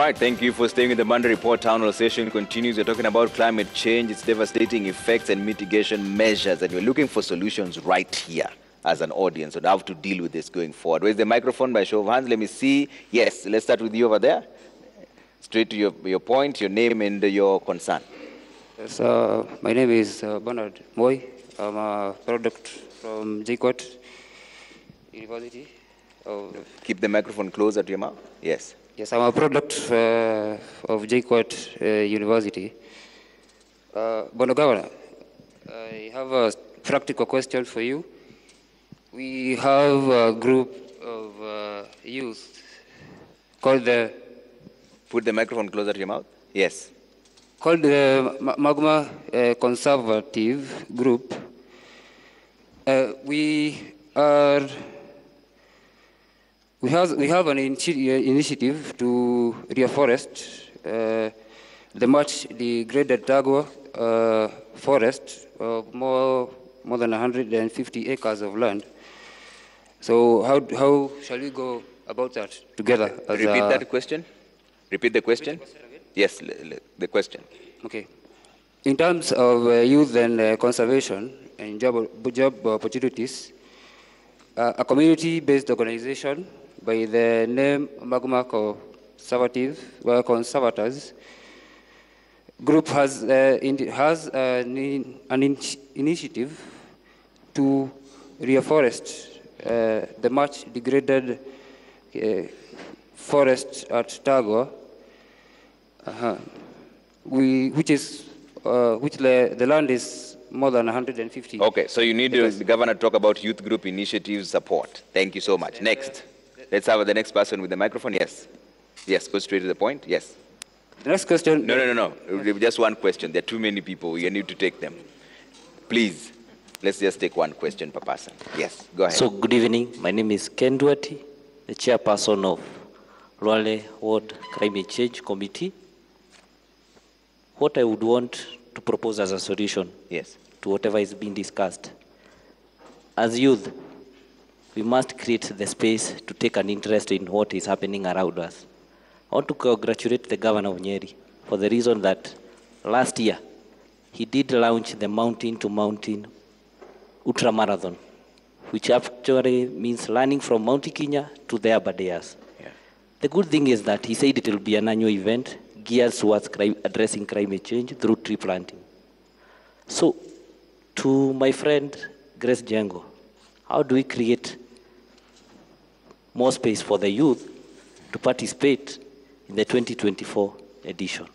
right, thank you for staying in the Monday Report. Town Hall session continues. We're talking about climate change, its devastating effects and mitigation measures, and we're looking for solutions right here as an audience on how to deal with this going forward. Where's the microphone by show of hands? Let me see. Yes, let's start with you over there. Straight to your point, your name and your concern. Yes, my name is Bernard Moy. I'm a product from JKUAT University. Keep the microphone closer to your mouth. Yes. Yes, I'm a product of JKUAT University. Bono Governor, I have a practical question for you. We have a group of youth called the... Put the microphone closer to your mouth. Yes. Called the Magma Conservative Group. We have an initiative to reforest the much degraded Tagwa forest of more than 150 acres of land. So how shall we go about that together? Repeat that question. Repeat the question. Yes, the question. Okay. In terms of youth and conservation and job opportunities, a community-based organization by the name Magma Conservators Group has an initiative to reforest the much degraded forest at Tagwa, which the land is more than 150. Okay, so you need the governor to talk about youth group initiative support. Thank you so much. Next. Let's have the next person with the microphone. Yes. Yes, go straight to the point. Yes. The next question. No. Just one question. There are too many people. You need to take them. Please, let's just take one question per person. Yes, go ahead. So, good evening. My name is Ken Duati, the chairperson of Rwale Ward Climate Change Committee. What I would want to propose as a solution to whatever is being discussed. As youth, we must create the space to take an interest in what is happening around us. I want to congratulate the governor of Nyeri for the reason that last year he did launch the Mountain to Mountain Ultra Marathon, which actually means learning from Mount Kenya to the Aberdares. Yeah. The good thing is that he said it will be an annual event geared towards addressing climate change through tree planting. So, to my friend Grace Django, how do we create more space for the youth to participate in the 2024 edition?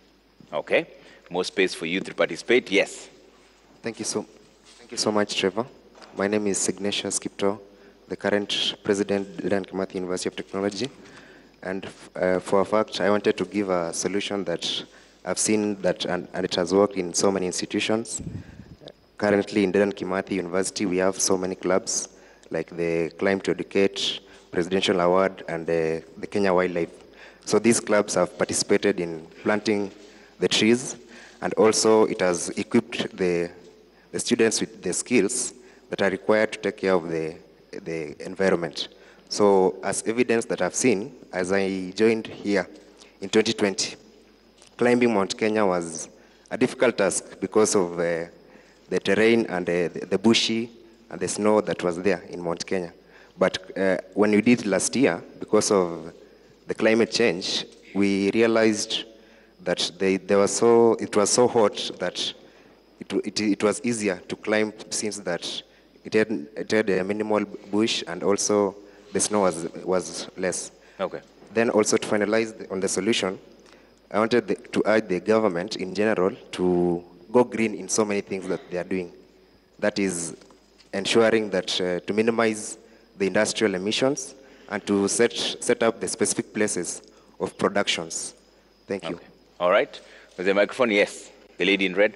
Okay, more space for youth to participate. Yes. Thank you so much, Trevor. My name is Ignatius Kipto, the current president, Dedan Kimathi University of Technology. And for a fact, I wanted to give a solution that I've seen that, and it has worked in so many institutions. Currently in Dedan Kimathi University, we have so many clubs, like the Climb to Educate, Presidential Award, and the Kenya Wildlife. So these clubs have participated in planting the trees, and also it has equipped the students with the skills that are required to take care of the environment. So as evidence that I've seen, as I joined here in 2020, climbing Mount Kenya was a difficult task because of the terrain and the bushy and the snow that was there in Mount Kenya. But when we did last year, because of the climate change, we realized that it was so hot that it was easier to climb, since that it had a minimal bush and also the snow was less. Okay. Then also to finalize on the solution, I wanted to urge the government in general to go green in so many things that they are doing. That is ensuring that to minimize the industrial emissions and to set up the specific places of productions. Thank you. Okay. All right. With the microphone, yes. The lady in red.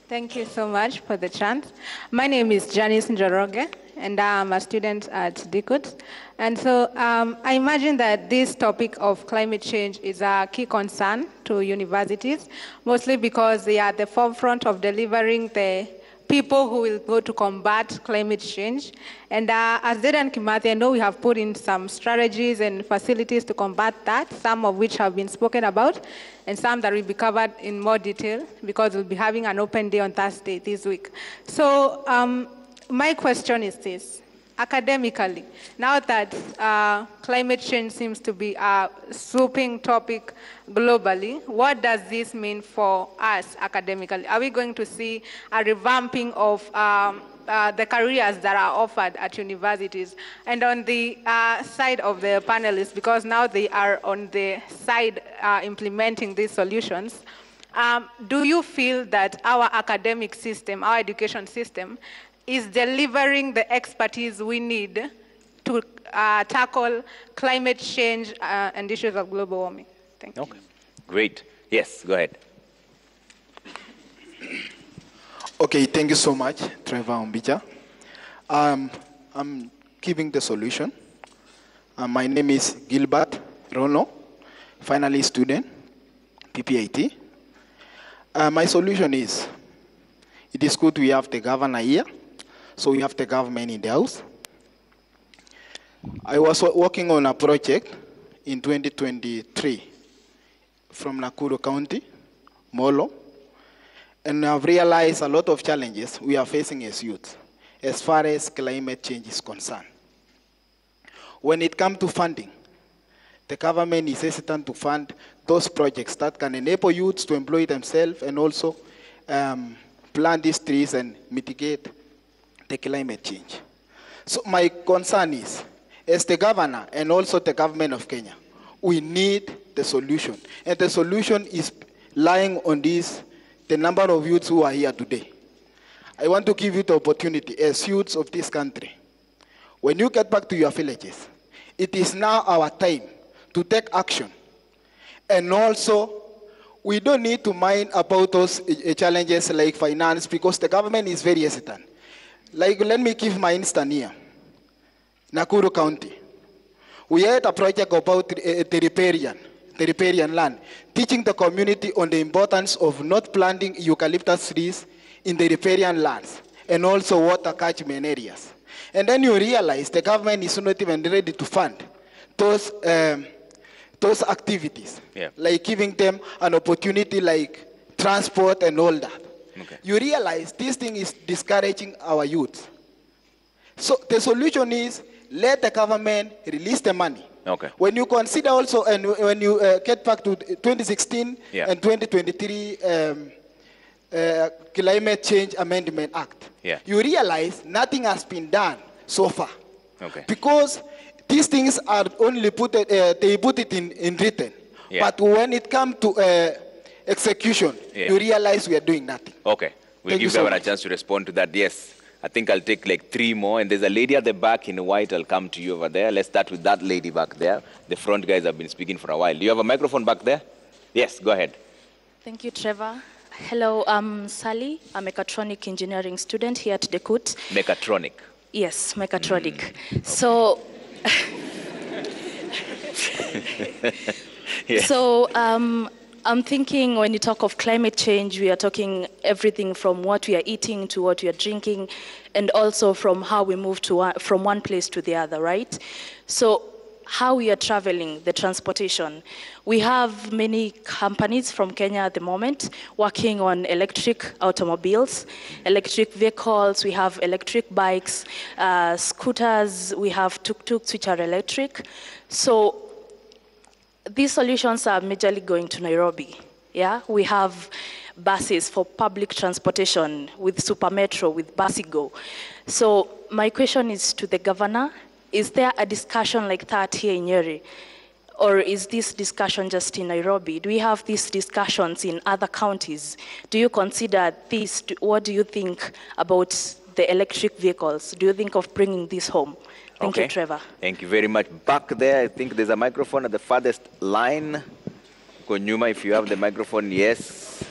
Thank you so much for the chance. My name is Janice Njoroge, and I'm a student at DICUT. And so I imagine that this topic of climate change is a key concern to universities, mostly because they are at the forefront of delivering the people who will go to combat climate change. And as Dedan Kimathi, I know we have put in some strategies and facilities to combat that, some of which have been spoken about, and some that will be covered in more detail because we'll be having an open day on Thursday this week. So my question is this. Academically, now that climate change seems to be a swooping topic globally, what does this mean for us academically? Are we going to see a revamping of the careers that are offered at universities? And on the side of the panelists, because now they are on the side implementing these solutions, do you feel that our academic system, our education system, is delivering the expertise we need to tackle climate change and issues of global warming? Thank you. Okay, great. Yes, go ahead. Okay, thank you so much, Trevor Ombicha. I'm giving the solution. My name is Gilbert Rono, final year student, PPIT. My solution is, it is good we have the governor here, so we have the government in the house. I was working on a project in 2023 from Nakuru County, Molo, and I've realized a lot of challenges we are facing as youth as far as climate change is concerned. When it comes to funding, the government is hesitant to fund those projects that can enable youths to employ themselves and also plant these trees and mitigate the climate change. So my concern is, as the governor and also the government of Kenya, we need the solution. And the solution is lying on this, the number of youths who are here today. I want to give you the opportunity as youths of this country. When you get back to your villages, it is now our time to take action. And also, we don't need to mind about those challenges like finance because the government is very hesitant. Like, let me give my instance here. Nakuru County. We had a project about the riparian land, teaching the community on the importance of not planting eucalyptus trees in the riparian lands and also water catchment areas. And then you realize the government is not even ready to fund those activities, like giving them an opportunity like transport and all that. Okay. You realize this thing is discouraging our youth. So the solution is let the government release the money. Okay. When you consider also, and when you get back to 2016 and 2023 Climate Change Amendment Act, you realize nothing has been done so far. Okay. Because these things are only they put it in written. But when it comes to execution, you realize we are doing nothing. Okay. We'll give everyone a chance to respond to that. Yes. I think I'll take like 3 more. And there's a lady at the back in white. I'll come to you over there. Let's start with that lady back there. The front guys have been speaking for a while. Do you have a microphone back there? Yes, go ahead. Thank you, Trevor. Hello, I'm Sally. I'm a mechatronic engineering student here at DECUT. Mechatronic? Yes, mechatronic. Okay. So... So I'm thinking when you talk of climate change, we are talking everything from what we are eating to what we are drinking, and also from how we move from one place to the other, right? So how we are traveling, the transportation. We have many companies from Kenya at the moment working on electric automobiles, electric vehicles, we have electric bikes, scooters, we have tuk-tuks which are electric. So these solutions are majorly going to Nairobi. Yeah, we have buses for public transportation with Super Metro, with Basigo. So my question is to the governor, is there a discussion like that here in Nyeri? Or is this discussion just in Nairobi? Do we have these discussions in other counties? Do you consider this? What do you think about the electric vehicles? Do you think of bringing this home? Thank you, Trevor. Thank you very much. Back there, I think there's a microphone at the farthest line. Konyuma, if you have the microphone, yes.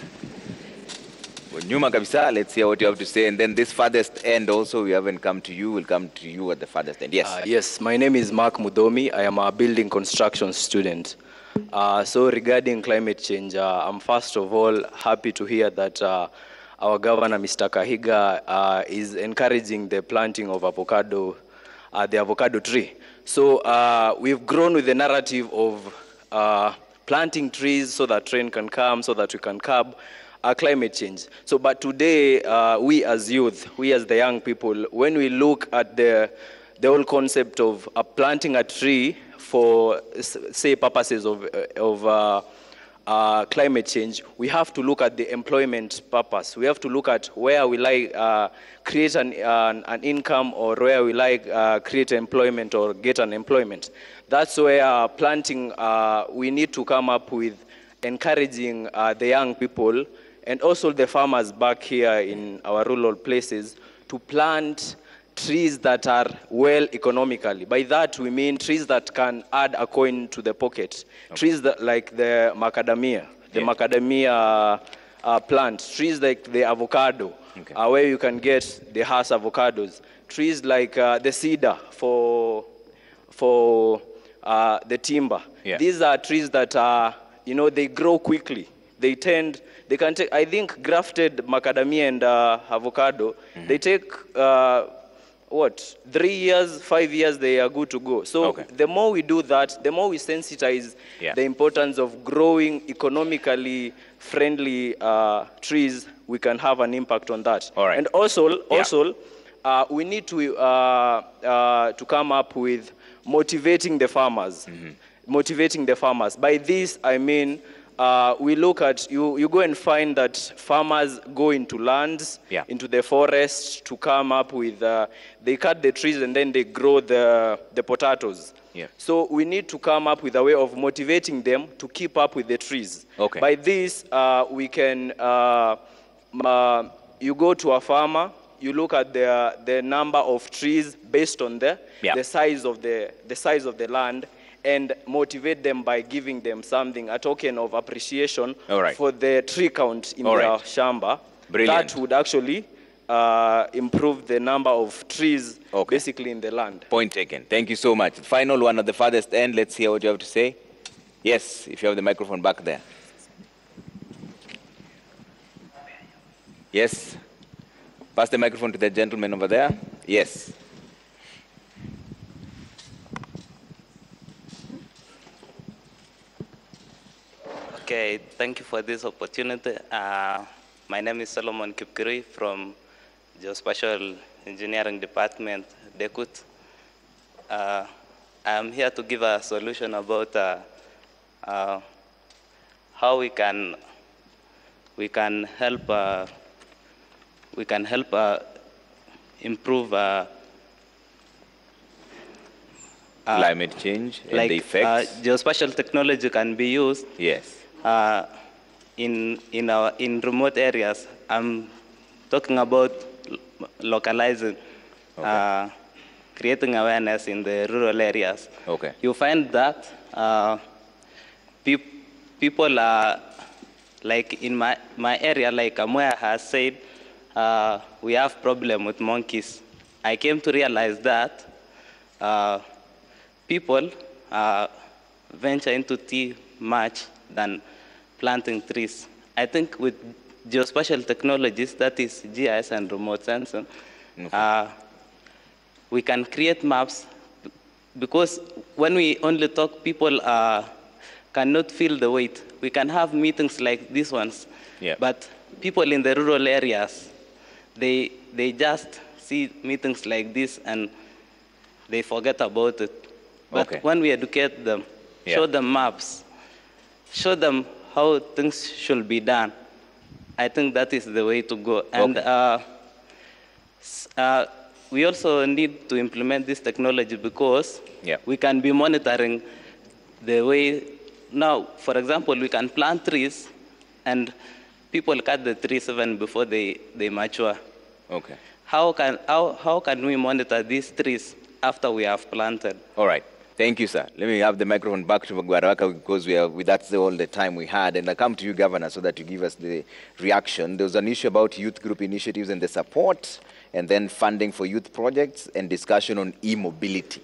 Konyuma kabisa, let's hear what you have to say. And then this farthest end also, we haven't come to you. We'll come to you at the farthest end. Yes. Yes, my name is Mark Mudomi. I am a building construction student. So regarding climate change, I'm first of all happy to hear that our governor, Mr. Kahiga, is encouraging the planting of avocado, the avocado tree. So we've grown with the narrative of planting trees so that rain can come, so that we can curb climate change. So, but today, we as youth, we as the young people, when we look at the whole concept of planting a tree for, say, purposes of climate change, we have to look at the employment purpose. We have to look at where we like create an income, or where we like create employment or get an employment. That's where planting, we need to come up with encouraging the young people and also the farmers back here in our rural places to plant trees that are well economically. By that we mean trees that can add a coin to the pocket. Okay. Trees that, like the macadamia, plant. Trees like the avocado, okay, where you can get the Hass avocados. Trees like the cedar for the timber. Yeah. These are trees that are, they grow quickly. They can take, I think, grafted macadamia and avocado, they take, 3 years, 5 years, they are good to go. So okay, the more we do that, the more we sensitize the importance of growing economically friendly trees, we can have an impact on that. All right. And also, we need to come up with motivating the farmers. Motivating the farmers. By this, I mean, we look at, you go and find that farmers go into lands, into the forest to come up with, they cut the trees and then they grow the potatoes. Yeah. So we need to come up with a way of motivating them to keep up with the trees. Okay. By this, we can, you go to a farmer, you look at the number of trees based on the size of the land, and motivate them by giving them something, a token of appreciation for the tree count in their shamba. Brilliant. That would actually improve the number of trees basically in the land. Point taken. Thank you so much. Final one at the farthest end. Let's hear what you have to say. Yes, if you have the microphone back there. Yes. Pass the microphone to the gentleman over there. Yes. Okay, thank you for this opportunity. My name is Solomon Kipkiri from Geospatial Engineering Department, DECUT. I'm here to give a solution about how we can help improve climate change and the effects. Geospatial technology can be used. Yes. In remote areas. I'm talking about localizing, creating awareness in the rural areas. Okay. You find that people are, like in my area, like Amoya has said, we have problem with monkeys. I came to realize that people venture into tea much than planting trees. I think with geospatial technologies, that is GIS and remote sensing, we can create maps, because when we only talk, people cannot feel the weight. We can have meetings like these ones, but people in the rural areas, they just see meetings like this and they forget about it. But when we educate them, show them maps, show them how things should be done, I think that is the way to go. And we also need to implement this technology, because we can be monitoring the way. Now, for example, we can plant trees and people cut the trees even before they mature. Okay. How can we monitor these trees after we have planted? All right. Thank you, sir. Let me have the microphone back to Gwaraka, because that's all the time we had. And I come to you, Governor, so that you give us the reaction. There was an issue about youth group initiatives and the support, and then funding for youth projects, and discussion on e-mobility.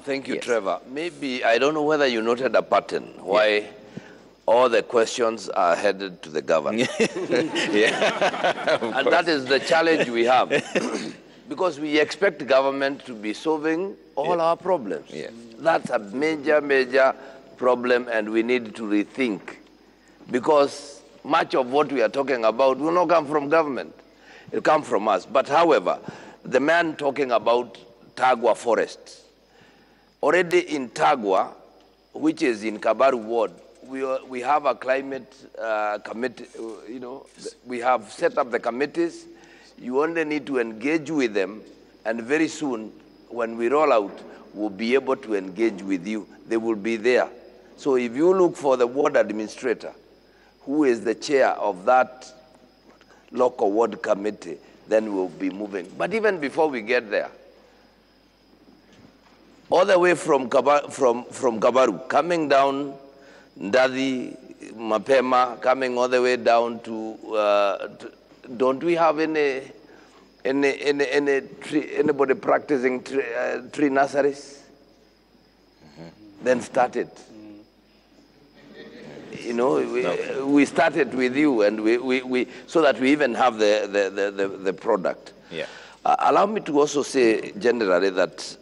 Thank you, Trevor. Maybe, I don't know whether you noted a pattern why all the questions are headed to the government. And that is the challenge we have. Because we expect government to be solving all our problems. That's a major, major problem, and we need to rethink. Because much of what we are talking about will not come from government. It will come from us. But however, the man talking about Tagwa forests, already in Tagwa, which is in Kimaru ward, we have a climate committee, we have set up the committees. You only need to engage with them, and very soon, when we roll out, we'll be able to engage with you. They will be there. So if you look for the ward administrator, who is the chair of that local ward committee, then we'll be moving. But even before we get there, all the way from Kimaru, coming down Ndadi, Mapema, coming all the way down to don't we have anybody practicing tree nurseries? Then started. We started with you, and we so that we even have the product. Allow me to also say generally that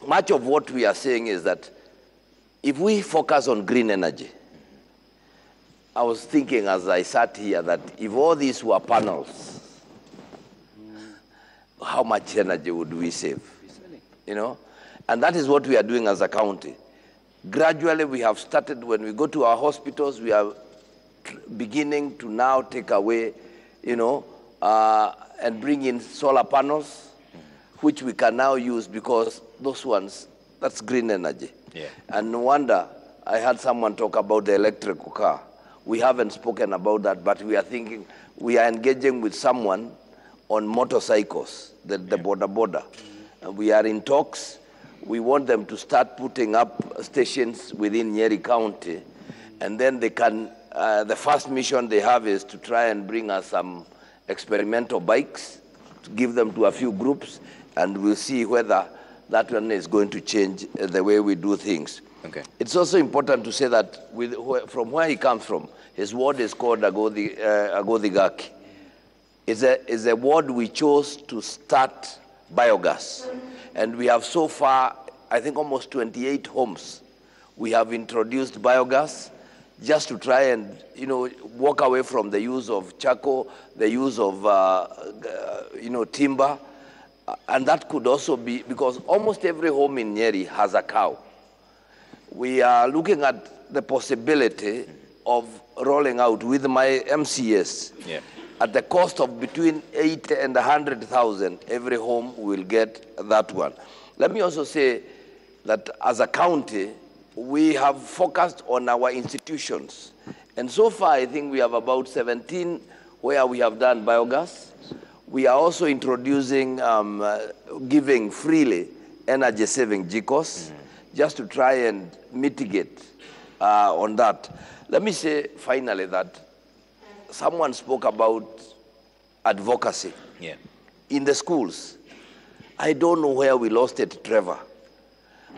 much of what we are saying is that if we focus on green energy, I was thinking as I sat here that if all these were panels, how much energy would we save? And that is what we are doing as a county. Gradually, we have started, when we go to our hospitals, we are beginning to now take away, and bring in solar panels, which we can now use because those ones, that's green energy. And no wonder I had someone talk about the electrical car. We haven't spoken about that, but we are thinking, we are engaging with someone on motorcycles, the border. We are in talks. We want them to start putting up stations within Nyeri County, and then they can, the first mission they have is to try and bring us some experimental bikes, to give them to a few groups, and we'll see whether that one is going to change the way we do things. It's also important to say that from where he comes from, his ward is called Agodhigaki. It's a ward we chose to start biogas. And we have so far, I think almost 28 homes. We have introduced biogas just to try and, walk away from the use of charcoal, the use of, timber. And that could also be, because almost every home in Nyeri has a cow. We are looking at the possibility of rolling out with my MCS at the cost of between 80 and 100,000, every home will get that one. Let me also say that as a county, we have focused on our institutions. And so far, I think we have about 17 where we have done biogas. We are also introducing, giving freely energy-saving GCOS, just to try and mitigate on that. Let me say finally that someone spoke about advocacy in the schools. I don't know where we lost it, Trevor.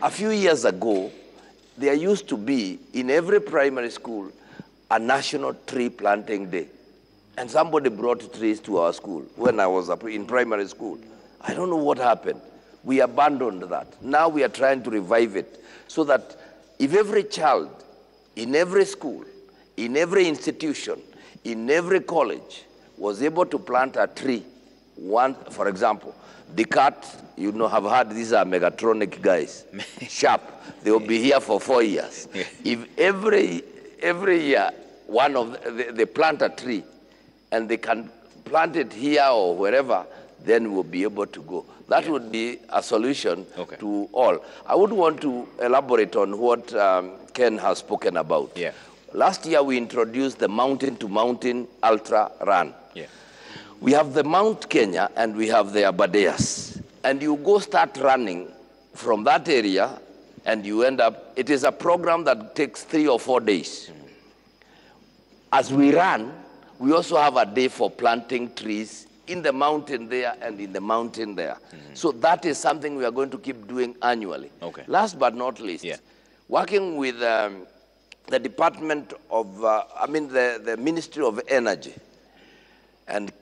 A few years ago, there used to be, in every primary school, a national tree planting day. And somebody brought trees to our school when I was in primary school. I don't know what happened. We abandoned that. Now we are trying to revive it so that if every child, in every school, in every institution, in every college, was able to plant a tree, for example, Descartes, have heard these are Megatronic guys, sharp. They will be here for 4 years. If every year they plant a tree, and they can plant it here or wherever, then we'll be able to go. That would be a solution to all. I would want to elaborate on what Ken has spoken about. Last year, we introduced the Mountain to Mountain Ultra Run. We have the Mount Kenya, and we have the Aberdares. And you go start running from that area, and you end up, it is a program that takes 3 or 4 days. As we run, we also have a day for planting trees in the mountain there and in the mountain there. So that is something we are going to keep doing annually. Last but not least, working with the Department of, the Ministry of Energy, and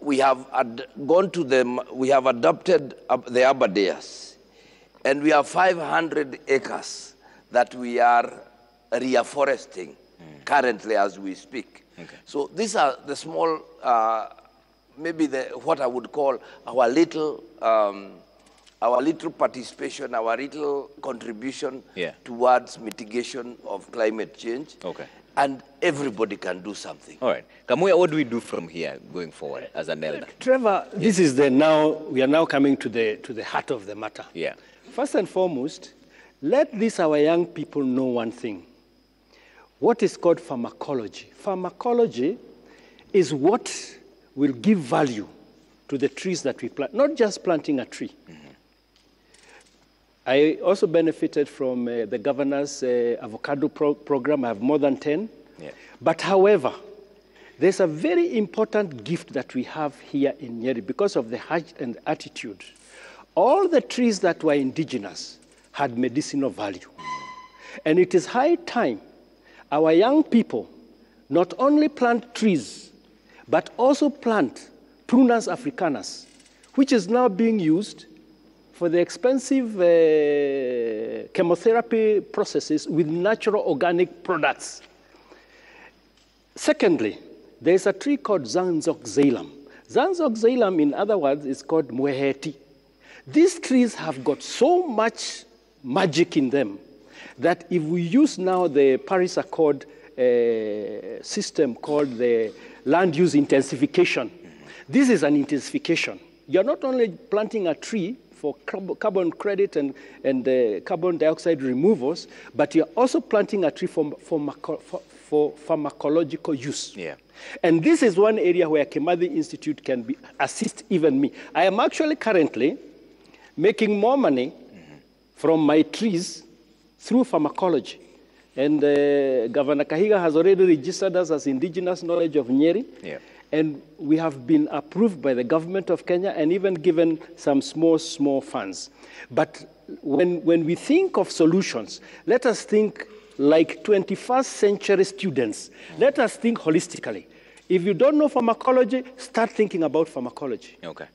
we have gone to them, we have adopted the Aberdares, and we have 500 acres that we are reforesting currently as we speak. Okay. So these are the small, maybe what I would call our little participation, our little contribution towards mitigation of climate change. Okay. And everybody can do something. All right. Kamuya, what do we do from here going forward as an elder? Trevor, this is we are now coming to the heart of the matter. Yeah. First and foremost, let our young people know one thing. What is called pharmacology. Pharmacology is what will give value to the trees that we plant, not just planting a tree. Mm-hmm. I also benefited from the governor's avocado program. I have more than 10. Yeah. But however, there's a very important gift that we have here in Nyeri because of the height and attitude. All the trees that were indigenous had medicinal value. And it is high time our young people not only plant trees, but also plant Prunus africanus, which is now being used for the expensive chemotherapy processes with natural organic products. Secondly, there's a tree called Zanzoxylum. Zanzoxylum, in other words, is called Mweheti. These trees have got so much magic in them that if we use now the Paris Accord system called the land use intensification, this is an intensification. You're not only planting a tree for carbon credit and carbon dioxide removals, but you're also planting a tree for pharmacological use. Yeah. And this is one area where Kimaru Institute can assist even me. I am actually currently making more money from my trees through pharmacology. And Governor Kahiga has already registered us as indigenous knowledge of Nyeri. Yeah. And we have been approved by the government of Kenya and even given some small funds. But when we think of solutions, let us think like 21st century students. Let us think holistically. If you don't know pharmacology, start thinking about pharmacology. Okay.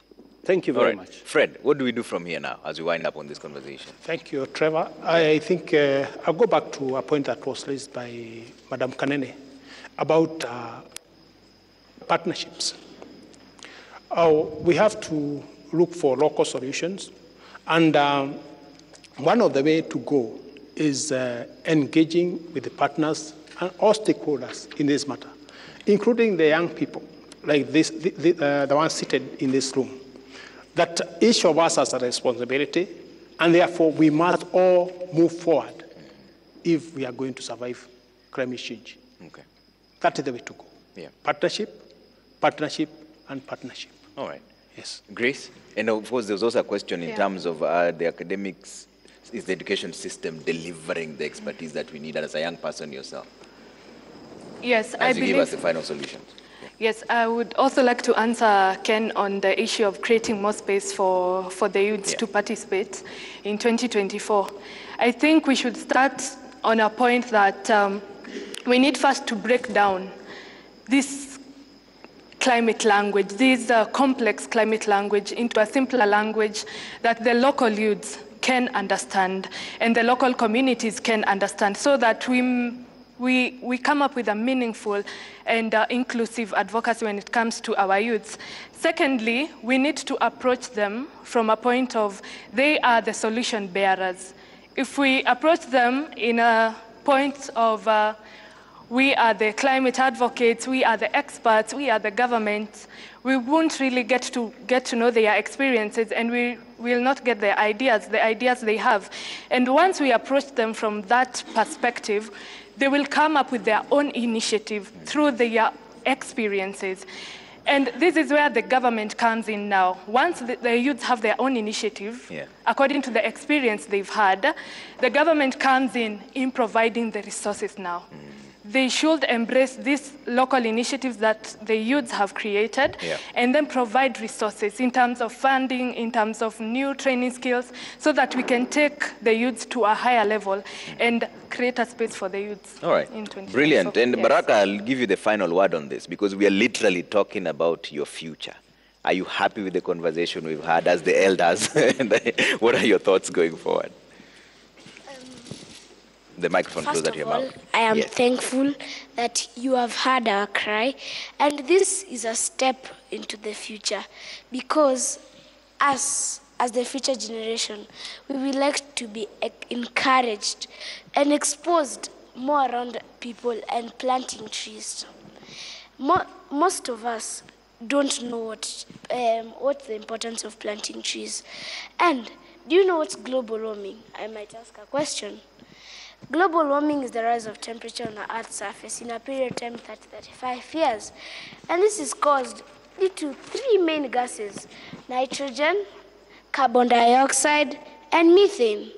Thank you very much. Fred, what do we do from here now as we wind up on this conversation? Thank you, Trevor. I think I'll go back to a point that was raised by Madam Kanene about partnerships. We have to look for local solutions, and one of the ways to go is engaging with the partners and all stakeholders in this matter, including the young people, like the ones seated in this room, that each of us has a responsibility, and therefore we must all move forward if we are going to survive climate change. Okay. That is the way to go. Yeah. Partnership, and partnership. All right. Yes. Grace? And of course, there's also a question in terms of the academics. Is the education system delivering the expertise that we need as a young person yourself? Yes, I believe. As you give us the final solutions. Yeah. Yes, I would also like to answer Ken on the issue of creating more space for the youths to participate in 2024. I think we should start on a point that we need first to break down this climate language, this complex climate language, into a simpler language that the local youths can understand and the local communities can understand, so that we come up with a meaningful and inclusive advocacy when it comes to our youths. Secondly, we need to approach them from a point of they are the solution bearers. If we approach them in a point of we are the climate advocates, we are the experts, we are the government, we won't really get to know their experiences, and we will not get the ideas they have. And once we approach them from that perspective, they will come up with their own initiative through their experiences. And this is where the government comes in now. Once the youths have their own initiative, according to the experience they've had, the government comes in providing the resources now. they should embrace these local initiatives that the youths have created, and then provide resources in terms of funding, in terms of new training skills, so that we can take the youths to a higher level and create a space for the youths. All right, brilliant. And Baraka, I'll give you the final word on this, because we are literally talking about your future. Are you happy with the conversation we've had as the elders? What are your thoughts going forward? The microphone closer to your mouth. I am thankful that you have heard our cry, and this is a step into the future, because us, as the future generation, we will like to be encouraged and exposed more around people and planting trees. Most of us don't know what's the importance of planting trees. And do you know what's global warming? I might ask a question. Global warming is the rise of temperature on the Earth's surface in a period of time 35 years. And this is caused due to three main gases: nitrogen, carbon dioxide, and methane.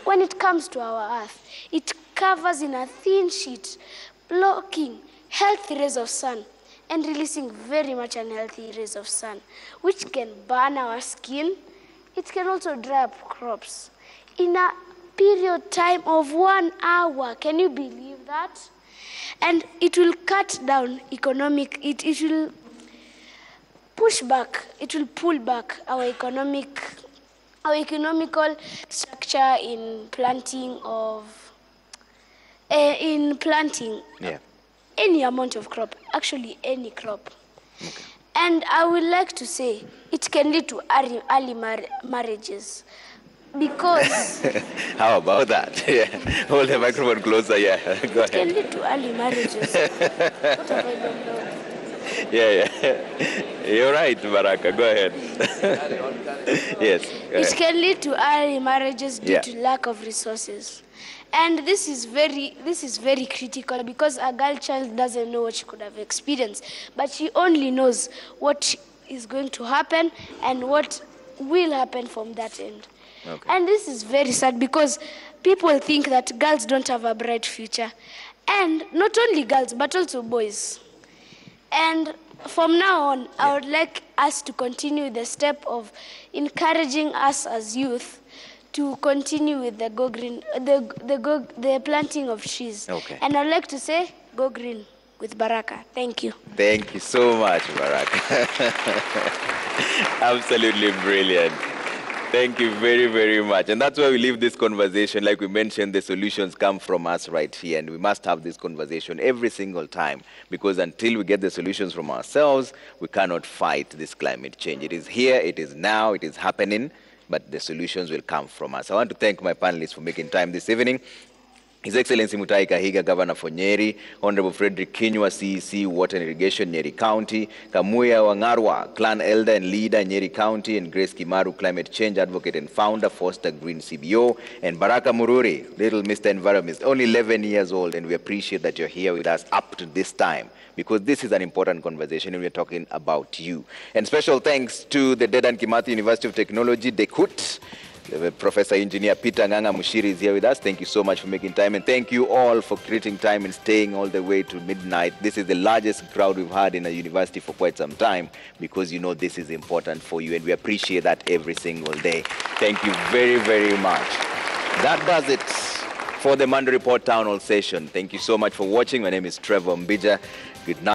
When it comes to our Earth, it covers in a thin sheet, blocking healthy rays of sun and releasing very much unhealthy rays of sun, which can burn our skin. It can also dry up crops in a period time of 1 hour. Can you believe that? And it will cut down it will push back, it will pull back our economical structure in planting any amount of crop, actually any crop. Okay. And I would like to say it can lead to early marriages. Because how about that? Yeah. Hold the microphone closer. Yeah. Go ahead. It can lead to early marriages. What have I done now? Yeah. You're right, Baraka. Go ahead. Yes. It can lead to early marriages due to lack of resources. And this is very critical, because a girl child doesn't know what she could have experienced, but she only knows what is going to happen and what will happen from that end. Okay. And this is very sad, because people think that girls don't have a bright future. And not only girls, but also boys. And from now on, I would like us to continue the step of encouraging us as youth to continue with the go green, the planting of trees. Okay. And I'd like to say, go green with Baraka. Thank you. Thank you so much, Baraka. Absolutely brilliant. Thank you very, very much. And that's why we leave this conversation. Like we mentioned, the solutions come from us right here, and we must have this conversation every single time, because until we get the solutions from ourselves, we cannot fight this climate change. It is here, it is now, it is happening, but the solutions will come from us. I want to thank my panelists for making time this evening. His Excellency Mutahi Kahiga, Governor for Nyeri, Honorable Frederick Kinyua, CEC, Water and Irrigation, Nyeri County, Kamuya Wangarwa, Clan Elder and Leader, Nyeri County, and Grace Kimaru, Climate Change Advocate and Founder, Foster Green CBO, and Baraka Mururi, Little Mr. Environment, only 11 years old, and we appreciate that you're here with us up to this time, because this is an important conversation and we're talking about you. And special thanks to the Dedan Kimathi University of Technology, DEKUT. Professor Engineer Peter Nganga Mushiri is here with us. Thank you so much for making time, and thank you all for creating time and staying all the way to midnight. This is the largest crowd we've had in a university for quite some time, because you know this is important for you, and we appreciate that every single day. Thank you very, very much. That does it for the Monday Report Town Hall session. Thank you so much for watching. My name is Trevor Mbija. Good night.